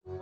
हो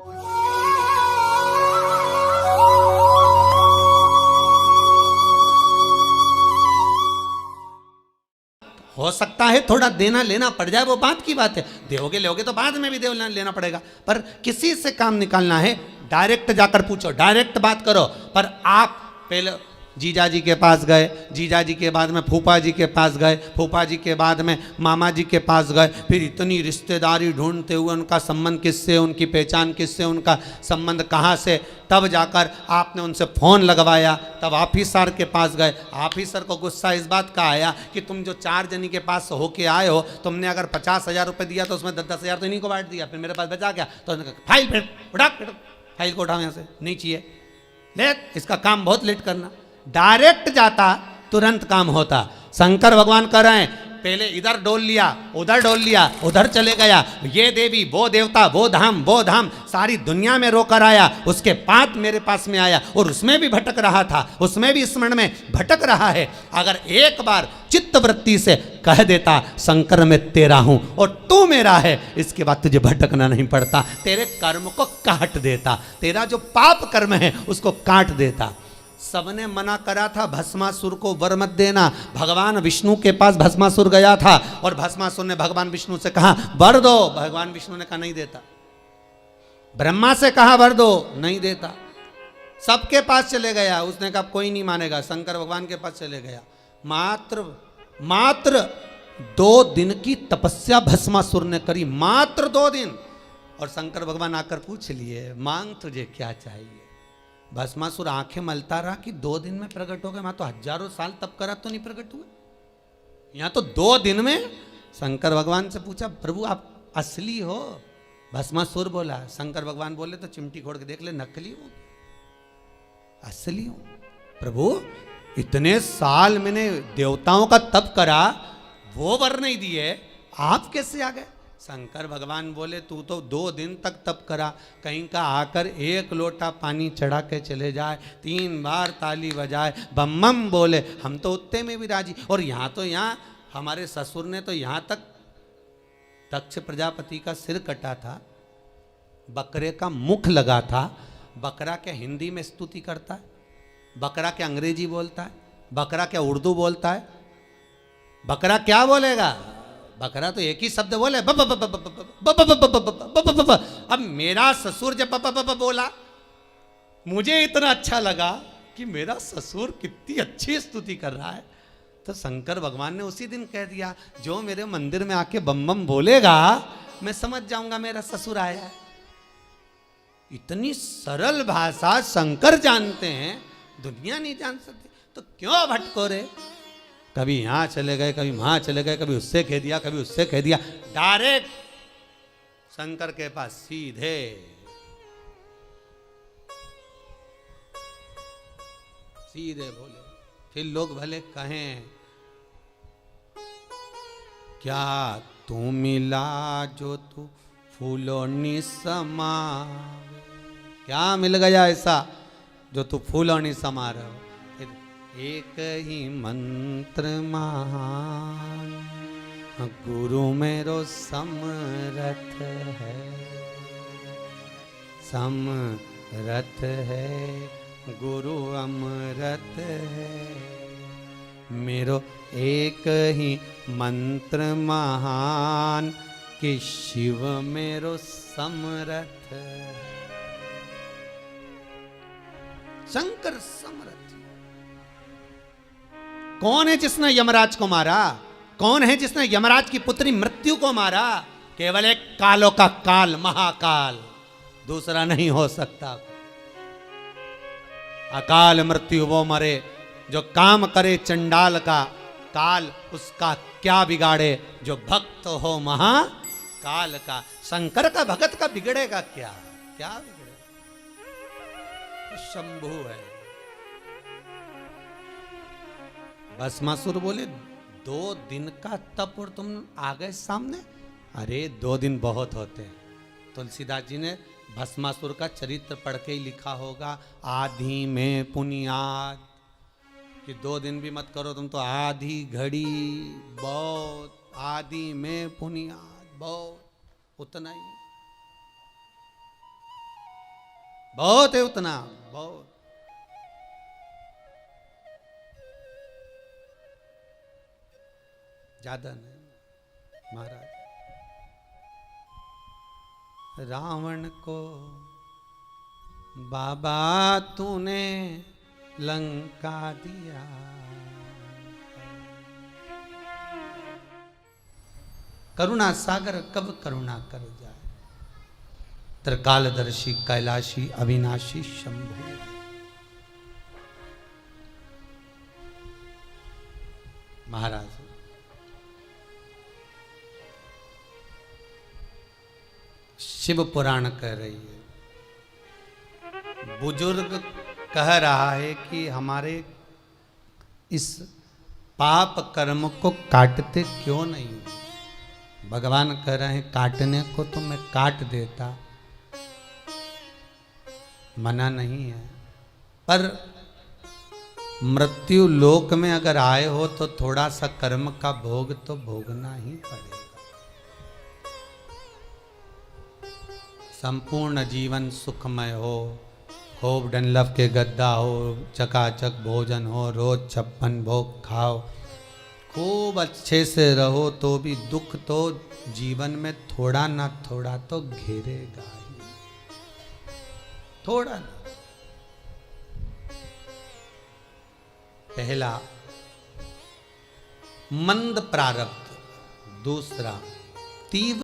सकता है थोड़ा देना लेना पड़ जाए, वो बात की बात है, दोगे लोगे तो बाद में भी लेना पड़ेगा, पर किसी से काम निकालना है डायरेक्ट जाकर पूछो, डायरेक्ट बात करो। पर आप पहले जीजा जी के पास गए, जीजा जी के बाद में फूफा जी के पास गए, फूफा जी के बाद में मामा जी के पास गए, फिर इतनी रिश्तेदारी ढूंढते हुए उनका संबंध किससे, उनकी पहचान किससे, उनका संबंध कहाँ से, तब जाकर आपने उनसे फ़ोन लगवाया, तब ऑफिसर के पास गए। ऑफिसर को गुस्सा इस बात का आया कि तुम जो 4 जनी के पास होके आए हो, तुमने अगर 50,000 रुपये दिया तो उसमें 10,000 तो इन्हीं को बांट दिया, फिर मेरे पास बचा क्या? तो फाइल उठा, फाइल को उठाओ यहाँ से, नहीं चाहिए, लेट, इसका काम बहुत लेट करना। डायरेक्ट जाता तुरंत काम होता। शंकर भगवान कह रहे हैं पहले इधर डोल लिया, उधर डोल लिया, उधर चले गया, ये देवी वो देवता वो धाम सारी दुनिया में रोकर आया, उसके बाद मेरे पास में आया और उसमें भी भटक रहा था, उसमें भी स्मरण में भटक रहा है। अगर एक बार चित्त वृत्ति से कह देता शंकर मैं तेरा हूं और तू मेरा है, इसके बाद तुझे भटकना नहीं पड़ता, तेरे कर्म को काट देता, तेरा जो पाप कर्म है उसको काट देता। सबने मना करा था भस्मासुर को वर मत देना। भगवान विष्णु के पास भस्मासुर गया था और भस्मासुर ने भगवान विष्णु से कहा वर दो, भगवान विष्णु ने कहा नहीं देता। ब्रह्मा से कहा वर दो, नहीं देता। सबके पास चले गया, उसने कहा कोई नहीं मानेगा, शंकर भगवान के पास चले गया। मात्र 2 दिन की तपस्या भस्मासुर ने करी, मात्र 2 दिन। और शंकर भगवान आकर पूछ लिए मांग तुझे क्या चाहिए। भस्मासुर आंखें मलता रहा कि 2 दिन में प्रकट हो गए, मैं तो हजारों साल तप करा तो नहीं प्रकट हुए, यहाँ तो 2 दिन में। शंकर भगवान से पूछा प्रभु आप असली हो? भस्मासुर बोला। शंकर भगवान बोले तो चिमटी खोड़ के देख ले, नकली हो असली हो? प्रभु इतने साल मैंने देवताओं का तप करा, वो वर नहीं दिए, आप कैसे आ गए? शंकर भगवान बोले तू तो 2 दिन तक तप करा, कहीं का आकर 1 लोटा पानी चढ़ा के चले जाए, 3 बार ताली बजाए, बम बम बोले, हम तो उतने में भी राजी। और यहाँ तो यहाँ हमारे ससुर ने तो यहाँ तक दक्ष प्रजापति का सिर कटा था, बकरे का मुख लगा था। बकरा क्या हिंदी में स्तुति करता है? बकरा क्या अंग्रेजी बोलता है? बकरा क्या उर्दू बोलता है? बकरा क्या बोलेगा? बकरा तो एक ही शब्द बोले ब ब ब ब ब ब ब ब ब। अब मेरा ससुर जब ब ब ब बोला, मुझे इतना अच्छा लगा कि मेरा ससुर कितनी अच्छी स्तुति कर रहा है, तो शंकर भगवान ने उसी दिन कह दिया जो मेरे मंदिर में आके बम बम बोलेगा मैं समझ जाऊंगा मेरा ससुर आया है। इतनी सरल भाषा शंकर जानते हैं, दुनिया नहीं जान सकती, तो क्यों भटको रे? कभी यहाँ चले गए, कभी वहां चले गए, कभी उससे कह दिया, कभी उससे कह दिया। डायरेक्ट शंकर के पास सीधे। सीधे बोले, फिर लोग भले कहें क्या तू मिला जो तू फूलों नि समा, क्या मिल गया ऐसा जो तू फूलों नि समा रहे हो? एक ही मंत्र महान गुरु मेरो समरथ है, समरथ है गुरु अमृत है, मेरो एक ही मंत्र महान कि शिव मेरो समरथ। शंकर समरथ। कौन है जिसने यमराज को मारा? कौन है जिसने यमराज की पुत्री मृत्यु को मारा? केवल एक कालों का काल, महाकाल, दूसरा नहीं हो सकता। अकाल मृत्यु वो मरे जो काम करे चंडाल का, काल उसका क्या बिगाड़े जो भक्त हो महाकाल का। शंकर का भगत का बिगड़ेगा क्या? क्या बिगड़ेगा? शंभु है। भस्मासुर बोले 2 दिन का तप और तुम आ गए सामने? अरे 2 दिन बहुत होते हैं। तुलसीदास जी ने भस्मासुर का चरित्र पढ़ के ही लिखा होगा, आधी में पुनियाद, कि 2 दिन भी मत करो तुम तो आधी घड़ी बहुत, आधी में पुनियाद बहुत, उतना ही। बहुत है उतना, बहुत। ज्यादा नहीं महाराज। रावण को बाबा तूने लंका दिया, करुणा सागर कब करुणा कर जाए, त्रिकालदर्शी कैलाशी अविनाशी शंभु। महाराज शिव पुराण कह रही है, बुजुर्ग कह रहा है कि हमारे इस पाप कर्म को काटते क्यों नहीं। भगवान कह रहे हैं काटने को तो मैं काट देता, मना नहीं है, पर मृत्यु लोक में अगर आए हो तो थोड़ा सा कर्म का भोग तो भोगना ही पड़ेगा। संपूर्ण जीवन सुखमय हो, खूब डनलफ के गद्दा हो, चकाचक भोजन हो, रोज 56 भोग खाओ, खूब अच्छे से रहो, तो भी दुख तो जीवन में थोड़ा ना थोड़ा तो घेरेगा ही, थोड़ा ना। पहला मंद प्रारब्ध, दूसरा तीव्र